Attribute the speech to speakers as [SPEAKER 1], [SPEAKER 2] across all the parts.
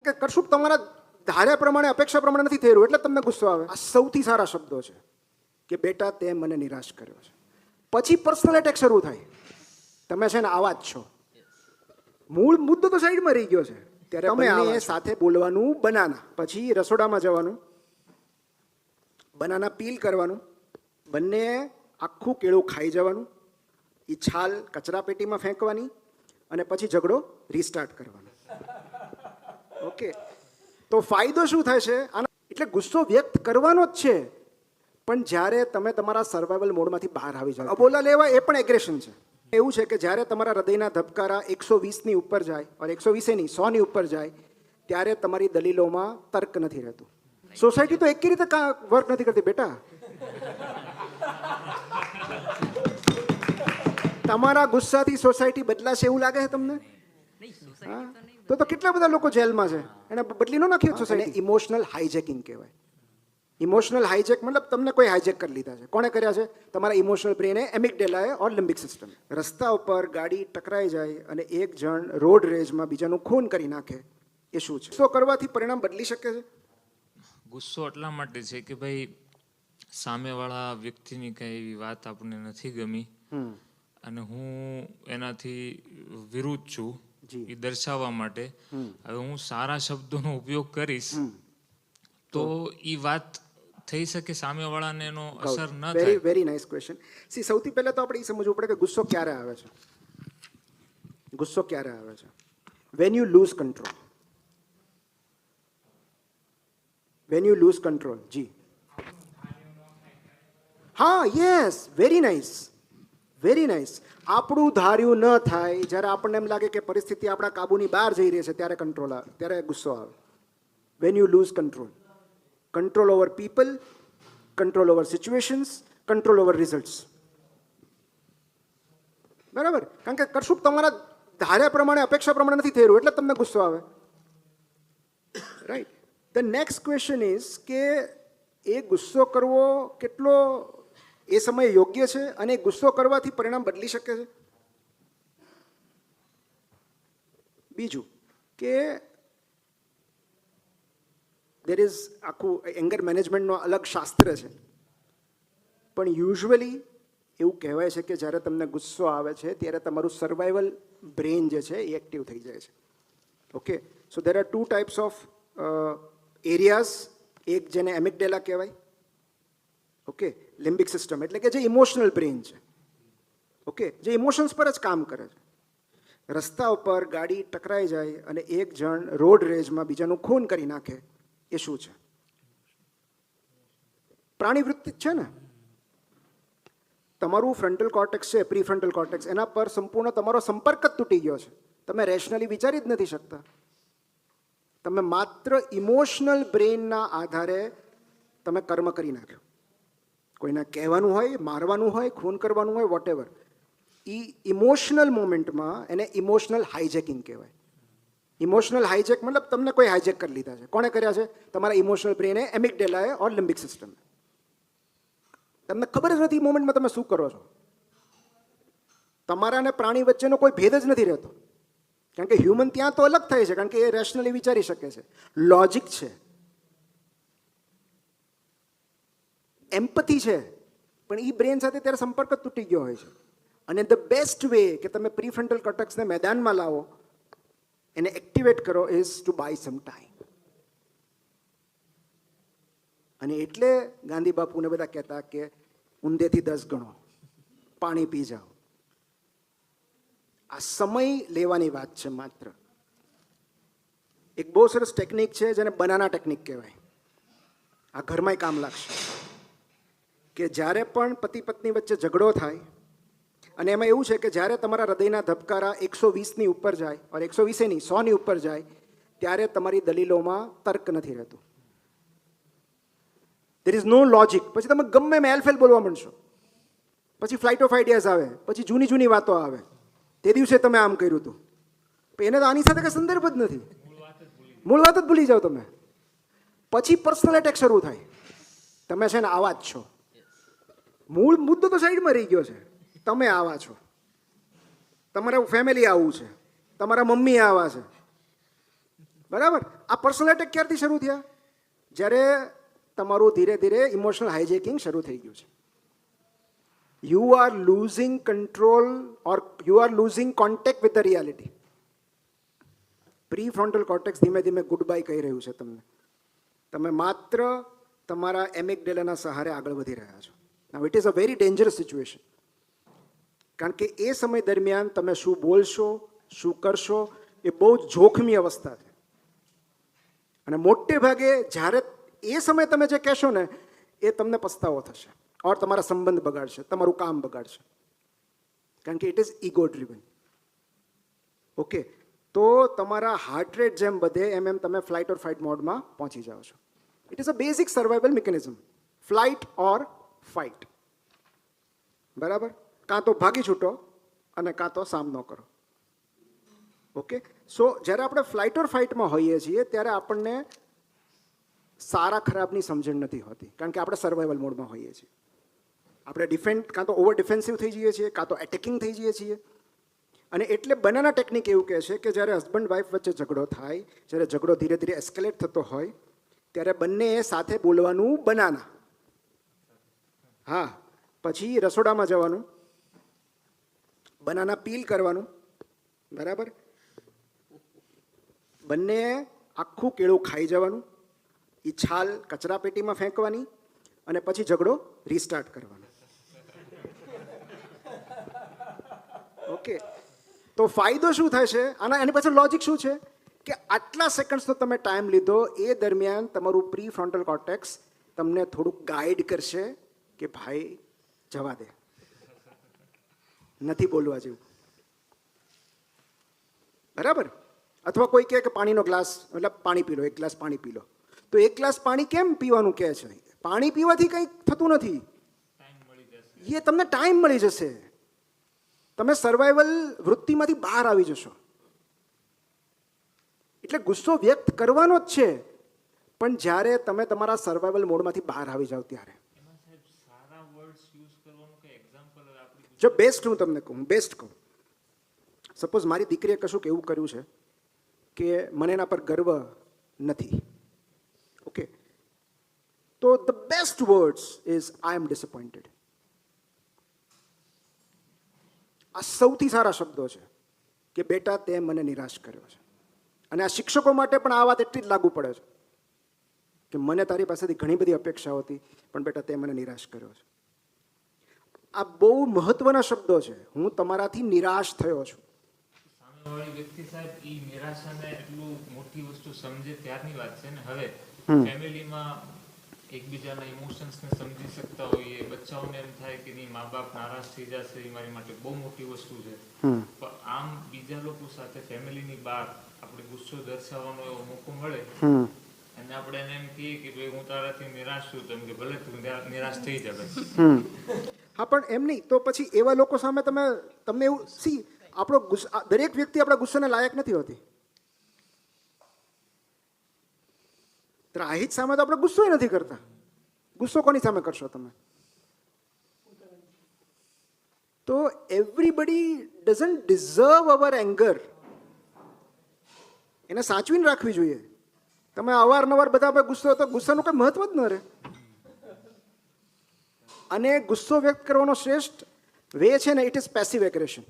[SPEAKER 1] કે કશુંક તમારા ધાર્યા પ્રમાણે અપેક્ષા પ્રમાણે નથી થઈ રહ્યું એટલે તમને ગુસ્સો આવે. આ સૌથી સારા શબ્દો છે કે બેટા તે મને નિરાશ કર્યો છે. પછી પર્સનલ એટેક શરૂ થાય. તમે છે ને આવા જ છો. મૂળ મુદ્દો તો સાઈડમાં રહી ગયો છે. ત્યારે તમે સાથે બોલવાનું બનાના, પછી રસોડામાં જવાનું, બનાના પીલ કરવાનું, બંને આખું કેળું ખાઈ જવાનું, એ છાલ કચરા પેટીમાં ફેંકવાની અને પછી ઝઘડો રીસ્ટાર્ટ કરવાનો. ઓકે, તો ફાયદો શું થાય છે આના? એટલે ગુસ્સો વ્યક્ત કરવાનો જ છે, પણ જ્યારે તમે તમારા સર્વાઈવલ મોડમાંથી બહાર આવી જાઓ. અબોલા લેવા એ પણ એગ્રેશન છે. એવું છે કે જ્યારે તમારા હૃદયના ધબકારા 120ની ઉપર જાય, और 120 નહીં 100ની ઉપર જાય, ત્યારે તમારી દલીલોમાં તર્ક નથી રહેતું. સોસાયટી તો એકી રીતે વર્ક નથી કરતી બેટા. તમારા ગુસ્સાથી સોસાયટી બદલાશે એવું લાગે છે તમને? તો કેટલા બધા લોકો જેલમાં છે, એને બદલી ન નાખ્યો સોસાયટી. ઇમોશનલ હાઈજેકિંગ કહેવાય. ઇમોશનલ હાઈજેક મતલબ તમને કોઈ હાઈજેક કરી લીધા છે. કોણે કર્યા છે? તમારા ઇમોશનલ બ્રેને, એમિગડેલાએ ઓર લિમ્બિક સિસ્ટમ. રસ્તા ઉપર ગાડી ટકરાઈ જાય અને એક જણ રોડ રેજમાં બીજાનું ખૂન કરી નાખે, એ શું છે? ગુસ્સો કરવાથી પરિણામ બદલી શકે છે?
[SPEAKER 2] ગુસ્સો એટલા માટે છે કે ભાઈ સામેવાળા વ્યક્તિની કઈ એવી વાત આપણને નથી ગમી અને હું એનાથી વિરુદ્ધ છું એ દર્શાવવા માટે હવે હું સારા શબ્દોનો ઉપયોગ કરીશ તો એ વાત થઈ શકે, સામેવાળાને એનો અસર ન થાય.
[SPEAKER 1] Very nice question. સી, સૌથી પહેલા તો આપણે એ સમજવું પડે કે ગુસ્સો ક્યારે આવે છે. ગુસ્સો ક્યારે આવે છે? When you lose control. When you lose control. જી હા, yes, very nice, very nice. આપણું ધાર્યું ન થાય, જ્યારે આપણને એમ લાગે કે પરિસ્થિતિ આપણા કાબુની બહાર જઈ રહી છે, ત્યારે કંટ્રોલ આવે, ત્યારે ગુસ્સો આવે. Van you lose control. Control over people, control over situations, control over results. બરાબર? કારણ કે કશુંક તમારા ધાર્યા પ્રમાણે અપેક્ષા પ્રમાણે નથી થઈ રહ્યું એટલે તમને ગુસ્સો આવે. Right. The next question is કે એ ગુસ્સો કરવો કેટલો એ સમયે યોગ્ય છે અને ગુસ્સો કરવાથી પરિણામ બદલી શકે છે? બીજું કે દેર ઇઝ આખું એંગર મેનેજમેન્ટનો અલગ શાસ્ત્ર છે, પણ યુઝ્યુઅલી એવું કહેવાય છે કે જ્યારે તમને ગુસ્સો આવે છે ત્યારે તમારું સર્વાઈવલ બ્રેન જે છે એ એક્ટિવ થઈ જાય છે. Okay, so there are 2 types of areas. એક જેને એમિગડેલા કહેવાય, ઓકે, લિમ્બિક સિસ્ટમ એટલે કે જે ઇમોશનલ બ્રેન છે, ઓકે, જે ઇમોશન્સ પર જ કામ કરે છે. રસ્તા ઉપર ગાડી ટકરાઈ જાય અને એક જણ રોડ રેજમાં બીજાનું ખૂન કરી નાખે, એ શું છે? પ્રાણી વૃત્તિ જ છે ને. તમારું ફ્રન્ટલ કોર્ટેક્સ છે, પ્રીફ્રન્ટલ કોર્ટેક્સ, એના પર સંપૂર્ણ તમારો સંપર્ક જ તૂટી ગયો છે. તમે રેશનલી વિચારી જ નથી શકતા. તમે માત્ર ઇમોશનલ બ્રેનના આધારે તમે કર્મ કરી નાખ્યો. કોઈને કહેવાનું હોય, મારવાનું હોય, ખૂન કરવાનું હોય, વોટેવર, એ ઇમોશનલ મોમેન્ટમાં એને ઇમોશનલ હાઈજેકિંગ કહેવાય. ઇમોશનલ હાઈજેક મતલબ તમને કોઈ હાઈજેક કરી લીધા છે. કોણે કર્યા છે? તમારા ઇમોશનલ બ્રેને, એમિગડેલાએ ઓર લિમ્બિક સિસ્ટમ. તમને ખબર જ નથી મોમેન્ટમાં તમે શું કરો છો. તમારા અને પ્રાણી વચ્ચેનો કોઈ ભેદ જ નથી રહેતો, કારણ કે હ્યુમન ત્યાં તો અલગ થાય છે, કારણ કે એ રેશનલી વિચારી શકે છે, લોજિક છે, એમ્પથી છે, પણ એ બ્રેન સાથે ત્યારે સંપર્ક જ તૂટી ગયો હોય છે. અને ધ બેસ્ટ વે કે તમે પ્રીફ્રન્ટલ કોર્ટેક્સને મેદાનમાં લાવો, એને એક્ટિવેટ કરો, is to buy some time. અને એટલે ગાંધી બાપુને બધા કહેતા કે ઊંધેથી 10 ગણો, પાણી પી જાઓ. આ સમય લેવાની વાત છે માત્ર. એક બહુ સરસ ટેકનિક છે જેને બનાના ટેકનિક કહેવાય. આ ઘરમાંય કામ લાગશે. કે જ્યારે પણ પતિ પત્ની વચ્ચે ઝઘડો થાય, અને એમાં એવું છે કે જ્યારે તમારા હૃદયના ધબકારા 120ની ઉપર જાય, और 120 નહીં 100ની ઉપર જાય, ત્યારે તમારી દલીલોમાં તર્ક નથી રહેતું. There is no logic. પછી તમે ગમે એમ એલફેલ બોલવા માંડશો, પછી ફ્લાઇટ ઓફ આઈડિયાઝ આવે, પછી જૂની જૂની વાતો આવે. તે દિવસે તમે આમ કર્યું હતું, એને તો આની સાથે કંઈ સંદર્ભ જ નથી. મૂળ વાત જ ભૂલી જાઓ તમે. પછી પર્સનલ એટેક શરૂ થાય. તમે છે ને આવા જ છો. મૂળ મુદ્દો તો સાઈડમાં રહી ગયો છે. તમે આવા છો, તમારા ફેમિલી આવું છે, તમારા મમ્મી આવા છે, બરાબર? આ પર્સનલ એટેક ક્યારથી શરૂ થયા? જ્યારે તમારું ધીરે ધીરે ઇમોશનલ હાઇજેકિંગ શરૂ થઈ ગયું છે. You are losing control or you are losing contact with the reality. Pre frontal cortex ધીમે ધીમે ગુડ બાય કહી રહ્યું છે તમને. તમે માત્ર તમારા એમિગડેલાના સહારે આગળ વધી રહ્યા છો. Now it is a very dangerous situation. કારણ કે એ સમય દરમિયાન તમે શું બોલશો, શું કરશો, એ બહુ જ જોખમી અવસ્થા છે. અને મોટે ભાગે જ્યારે એ સમયે તમે જે કહેશો ને એ તમને પસ્તાવો થશે, ઓર તમારા સંબંધ બગાડશે, તમારું કામ બગાડશે. કારણ કે it is ego driven. Okay, તો તમારા હાર્ટ રેટ જેમ વધે એમ એમ તમે ફ્લાઇટ ઓર ફાઇટ મોડમાં પહોંચી જાઓ છો. It is a basic survival mechanism, flight or fight. બરાબર? કાં તો ભાગી છૂટો અને કાં તો સામનો કરો. ઓકે, સો જ્યારે આપણે ફ્લાઇટ ઓર ફાઇટમાં હોઈએ છીએ ત્યારે આપણને સારા ખરાબની સમજણ નથી હોતી, કારણ કે આપણે સર્વાઇવલ મોડમાં હોઈએ છીએ. આપણે ડિફેન્ડ કાં તો ઓવર ડિફેન્સિવ થઈ જઈએ છીએ, કાં તો એટેકિંગ થઈ જઈએ છીએ. અને એટલે બનાના ટેકનિક એવું કહે છે કે જ્યારે હસબન્ડ વાઈફ વચ્ચે ઝઘડો થાય, જ્યારે ઝઘડો ધીરે ધીરે એસ્કેલેટ થતો હોય ત્યારે બંનેએ સાથે બોલવાનું બનાના. હા, પછી રસોડામાં જવાનું, બનાના પીલ કરવાનું. બરાબર? બંને આખું કેળું ખાઈ જવાનું, એ છાલ કચરા પેટીમાં ફેંકવાની અને પછી ઝઘડો રીસ્ટાર્ટ કરવાનો. ઓકે, તો ફાયદો શું થશે આના? એની પાછળ લોજિક શું છે કે આટલા સેકન્ડ્સ તો તમે ટાઈમ લીધો, એ દરમિયાન તમારું પ્રી ફ્રોન્ટલ કોર્ટેક્સ તમને થોડુંક ગાઈડ કરશે કે ભાઈ જવા દે, નથી બોલવા જેવું. બરાબર? અથવા કોઈ કહે કે પાણીનો ગ્લાસ, મતલબ પાણી પી લો, એક ગ્લાસ પાણી પી લો. તો એક ગ્લાસ પાણી કેમ પીવાનું કહે છે? પાણી પીવાથી કંઈ થતું નથી, એ તમને ટાઈમ મળી જશે, તમે સર્વાઈવલ વૃત્તિમાંથી બહાર આવી જશો. એટલે ગુસ્સો વ્યક્ત કરવાનો જ છે, પણ જ્યારે તમે તમારા સર્વાઈવલ મોડમાંથી બહાર આવી જાઓ ત્યારે. જો બેસ્ટ હું તમને કહું, બેસ્ટ કહું, સપોઝ મારી દીકરીએ કશુંક એવું કર્યું છે કે મને એના પર ગર્વ નથી. ઓકે, તો the best words is I am disappointed. આ સૌથી સારા શબ્દો છે કે બેટા તે મને નિરાશ કર્યો છે. અને આ શિક્ષકો માટે પણ આ વાત એટલી જ લાગુ પડે છે કે મને તારી પાસેથી ઘણી બધી અપેક્ષાઓ હતી, પણ બેટા તે મને નિરાશ કર્યો છે. આ બહુ મહત્વના શબ્દો છે. હું તમારાથી નિરાશ થયો છું.
[SPEAKER 2] સામેવાળી વ્યક્તિ સાહેબ ઈ નિરાશાને એટલું મોટી વસ્તુ સમજે ત્યારની વાત છે ને. હવે ફેમિલીમાં એકબીજાના ઇમોશન્સને સમજી શકતા હોઈએ, બચ્ચાઓને એમ થાય કે નહીં મા બાપ નારાજ થઈ જશે, એ મારી માટે બહુ મોટી વસ્તુ છે. પણ આમ બીજા લોકો સાથે ફેમિલીની બહાર આપણે ગુસ્સો દર્શાવવાનો એવો મોકો મળે અને આપણે એને એમ કહીએ કે ભાઈ હું તારાથી નિરાશ છું, તો એમ કે ભલે તું નિરાશ થઈ જાય.
[SPEAKER 1] હા, પણ એમ નહીં તો પછી એવા લોકો સામે તમને એવું આપણો દરેક વ્યક્તિ આપણા ગુસ્સાને લાયક નથી હોતી. ત્રાહિત સામે તો આપણે ગુસ્સો નથી કરતા. ગુસ્સો કોની સામે કરશો તમે? તો everybody doesn't deserve our anger. એને સાચવીને રાખવી જોઈએ. તમે અવારનવાર બધા પર ગુસ્સો, તો ગુસ્સાનું કંઈ મહત્વ જ ન રહે. અને ગુસ્સો વ્યક્ત કરવાનો શ્રેષ્ઠ વે છે ને, ઇટ ઇઝ પેસિવ એગ્રેશન.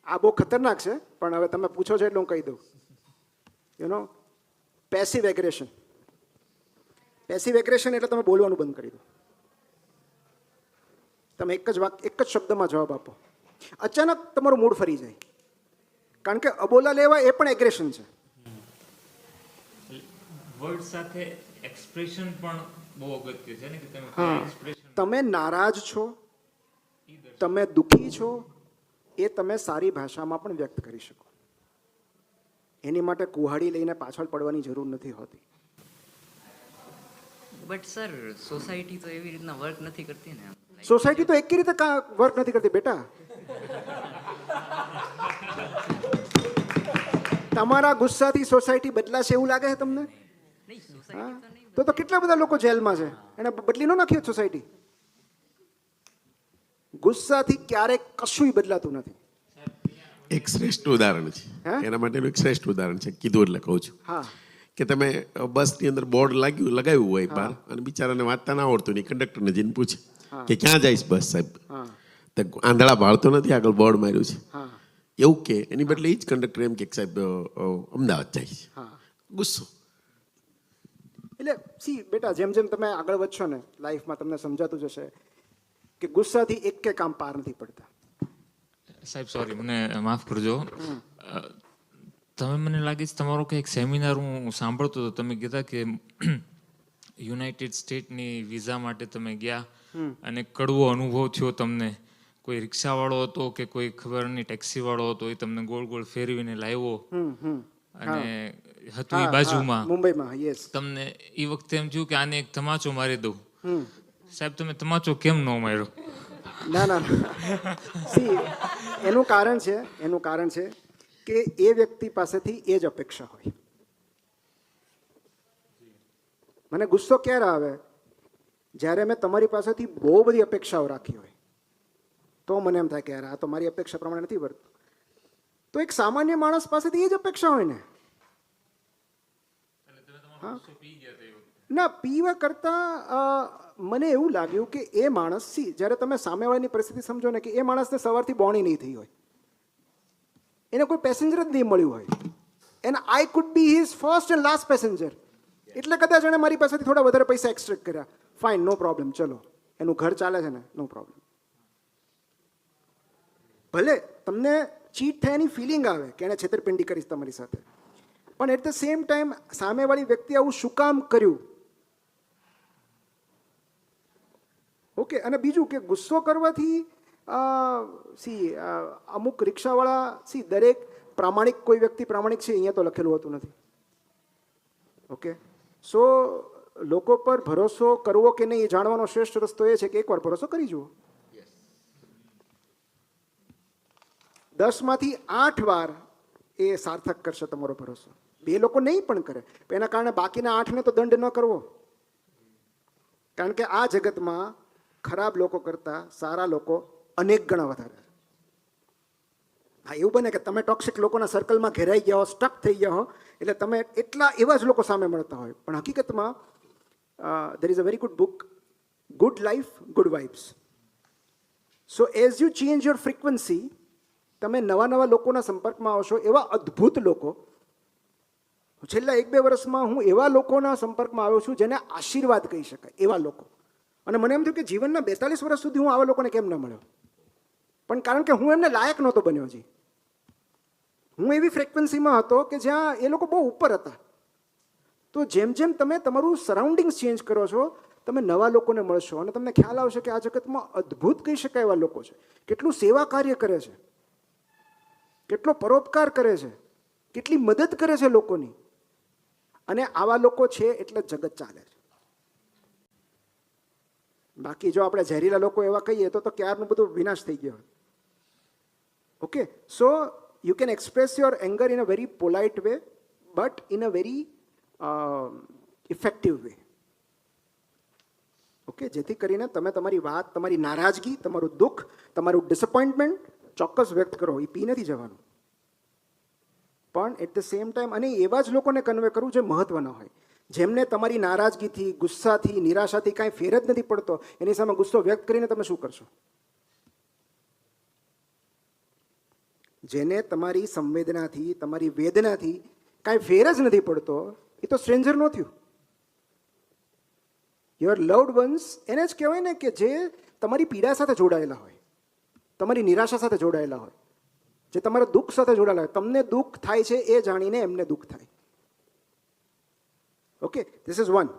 [SPEAKER 1] આ બહુ ખતરનાક છે, પણ હવે તમે પૂછો છો એટલે હું કહી દઉં. You know, passive aggression. Passive aggression એટલે તમે બોલવાનું બંધ કરી દો. તમે એક જ શબ્દમાં જવાબ આપો. અચાનક તમારું મૂડ ફરી જાય, કારણ કે અબોલા લેવા એ પણ એગ્રેશન છે.
[SPEAKER 2] વર્ડ સાથે એક્સપ્રેશન પણ બહુ અગત્ય છે ને, કે તમે એક્સપ્રેશન,
[SPEAKER 1] તમે નારાજ છો, તમે દુઃખી છો, એ તમે સારી ભાષામાં પણ વ્યક્ત કરી શકો. એની માટે કુહાડી લઈને પાછળ પડવાની જરૂર નથી હોતી.
[SPEAKER 3] બટ સર, સોસાયટી તો એવી રીતના વર્ક નથી કરતી ને.
[SPEAKER 1] સોસાયટી તો એકી રીતે વર્ક નથી કરતી બેટા. તમારા ગુસ્સાથી સોસાયટી બદલાશે એવું લાગે છે તમને?
[SPEAKER 3] નહીં, સોસાયટી તો નહીં.
[SPEAKER 1] તો કેટલા બધા લોકો જેલમાં છે, એને બદલી ન નાખ્યો સોસાયટી. ગુસ્સાથી ક્યારેક કશુંય બદલાતું નથી.
[SPEAKER 4] એક શ્રેષ્ઠ ઉદાહરણ છે.
[SPEAKER 1] હે?
[SPEAKER 4] એના માટેનું એક શ્રેષ્ઠ ઉદાહરણ છે, કીધું એટલે કહું છું
[SPEAKER 1] હા
[SPEAKER 4] કે તમે બસની અંદર બોર્ડ લગાવ્યું હોય બહાર, અને બિચારાને વાંચતા ના આવડતું નહીં, કંડક્ટરને જઈને પૂછે કે ક્યાં જઈશ બસ સાહેબ?
[SPEAKER 1] હા
[SPEAKER 4] તો આંધળા ભાળતો નથી, આગળ બોર્ડ માર્યું છે
[SPEAKER 1] હા
[SPEAKER 4] એવું કે, એની બદલે એ જ કંડક્ટર એમ કે સાહેબ અમદાવાદ જાય છે.
[SPEAKER 1] હા
[SPEAKER 4] ગુસ્સો.
[SPEAKER 1] એટલે સી બેટા, જેમ જેમ તમે આગળ વધશો ને લાઈફમાં તમને સમજાતું જશે કે ગુસ્સાથી એક કે કામ પાર નથી પડતા.
[SPEAKER 2] સાહેબ સોરી, મને માફ કરજો. તમે મને લાગે છે તમારો કંઈક સેમિનાર હું સાંભળતો હતો, તમે કીધા કે યુનાઇટેડ સ્ટેટની વિઝા માટે તમે ગયા અને કડવો અનુભવ થયો તમને. કોઈ રિક્ષાવાળો હતો કે કોઈ ખબર નહીં ટેક્સીવાળો હતો, એ તમને ગોળ ગોળ ફેરવીને લાવ્યો અને હતું એ બાજુમાં
[SPEAKER 1] મુંબઈમાં. યસ.
[SPEAKER 2] તમને એ વખતે એમ થયું કે આને એક તમાચો મારી દઉં. સાહેબ તમે તમાચો કેમ ન માર્યો?
[SPEAKER 1] ના ના સી એનું કારણ છે કે એ વ્યક્તિ પાસેથી એ જ અપેક્ષા હોય. મને ગુસ્સો ક્યારે આવે? જ્યારે મેં તમારી પાસેથી બહુ બધી અપેક્ષાઓ રાખી હોય, તો મને એમ થાય કે યાર આ તો મારી અપેક્ષા પ્રમાણે નથી વર્તતું. તો એક સામાન્ય માણસ પાસેથી એ જ અપેક્ષા હોય ને. ના, પીવા કરતાં મને એવું લાગ્યું કે એ માણસ જ્યારે તમે સામેવાળાની પરિસ્થિતિ સમજો ને, કે એ માણસને સવારથી બોણી નહીં થઈ હોય, એને કોઈ પેસેન્જર જ નહીં મળ્યું હોય, and I could B his first and last passenger. એટલે કદાચ એણે મારી પાસેથી થોડા વધારે પૈસા એક્સટ્રેક્ટ કર્યા. ફાઇન, નો પ્રોબ્લેમ, ચલો એનું ઘર ચાલે છે ને, નો પ્રોબ્લેમ. ભલે તમને ચીટ થયાની ફિલિંગ આવે કે એણે છેતરપિંડી કરી તમારી સાથે, પણ એટ ધ સેમ ટાઈમ સામેવાળી વ્યક્તિ આવું શું કામ કર્યું? ઓકે. અને બીજું કે ગુસ્સો કરવાથી અમુક રિક્ષાવાળા દરેક પ્રામાણિક, કોઈ વ્યક્તિ પ્રામાણિક છે અહીંયા તો લખેલું હોતું નથી. ઓકે. સો લોકો પર ભરોસો કરવો કે નહીં એ જાણવાનો શ્રેષ્ઠ રસ્તો એ છે કે એકવાર ભરોસો કરી જુઓ. 10માંથી 8 વાર એ સાર્થક કરશે તમારો ભરોસો. 2 લોકો નહીં પણ કરે, એના કારણે બાકીના 8ને તો દંડ ન કરવો. કારણ કે આ જગતમાં ખરાબ લોકો કરતાં સારા લોકો અનેક ગણા વધારે છે. હા, એવું બને કે તમે ટોક્સિક લોકોના સર્કલમાં ઘેરાઈ ગયા હો, સ્ટક થઈ ગયા હો, એટલે તમે એટલા એવા જ લોકો સામે મળતા હોય. પણ હકીકતમાં there is a very good book, Good Life, Good Vibes. So as you change your frequency, તમે નવા નવા લોકોના સંપર્કમાં આવશો. એવા અદ્ભુત લોકો, છેલ્લા 1-2 વર્ષમાં હું એવા લોકોના સંપર્કમાં આવ્યો છું જેને આશીર્વાદ કહી શકાય, એવા લોકો. અને મને એમ થયું કે જીવનના 42 વર્ષ સુધી હું આવા લોકોને કેમ ન મળ્યો? પણ કારણ કે હું એમને લાયક નહોતો બન્યો. હું એવી ફ્રિક્વન્સીમાં હતો કે જ્યાં એ લોકો બહુ ઉપર હતા. તો જેમ જેમ તમે તમારું સરાઉન્ડિંગ્સ ચેન્જ કરો છો, તમે નવા લોકોને મળશો અને તમને ખ્યાલ આવશે કે આ જગતમાં અદ્ભુત કહી શકાય એવા લોકો છે. કેટલું સેવા કાર્ય કરે છે, કેટલો પરોપકાર કરે છે, કેટલી મદદ કરે છે લોકોની. અને આવા લોકો છે એટલે જગત ચાલે છે. બાકી જો આપણે ઝેરીલા લોકો એવા કહીએ તો ક્યારનું બધું વિનાશ થઈ ગયો. Okay. So you can express your anger in a very polite way, but in a very effective way. Okay. જેથી કરીને તમે તમારી વાત, તમારી નારાજગી, તમારું દુઃખ, તમારું ડિસઅપોઇન્ટમેન્ટ ચોક્કસ વ્યક્ત કરો. એ પી નથી જવાનું, પણ એટ ધ સેમ ટાઈમ અને એવા જ લોકોને કન્વે કરવું જે મહત્વના હોય, જેમને તમારી નારાજગીથી, ગુસ્સાથી, નિરાશાથી કાંઈ ફેર જ નથી પડતો. એની સામે ગુસ્સો વ્યક્ત કરીને તમે શું કરશો? જેને તમારી સંવેદનાથી, તમારી વેદનાથી કાંઈ ફેર જ નથી પડતો, એ તો સ્ટ્રેન્જર ન થયું. યોર લવ્ડ વન્સ એને જ કહેવાય ને કે જે તમારી પીડા સાથે જોડાયેલા હોય, તમારી નિરાશા સાથે જોડાયેલા હોય, જે તમારા દુઃખ સાથે જોડાયેલા હોય. તમને દુઃખ થાય છે એ જાણીને એમને દુઃખ થાય. ઓકે. This is 1.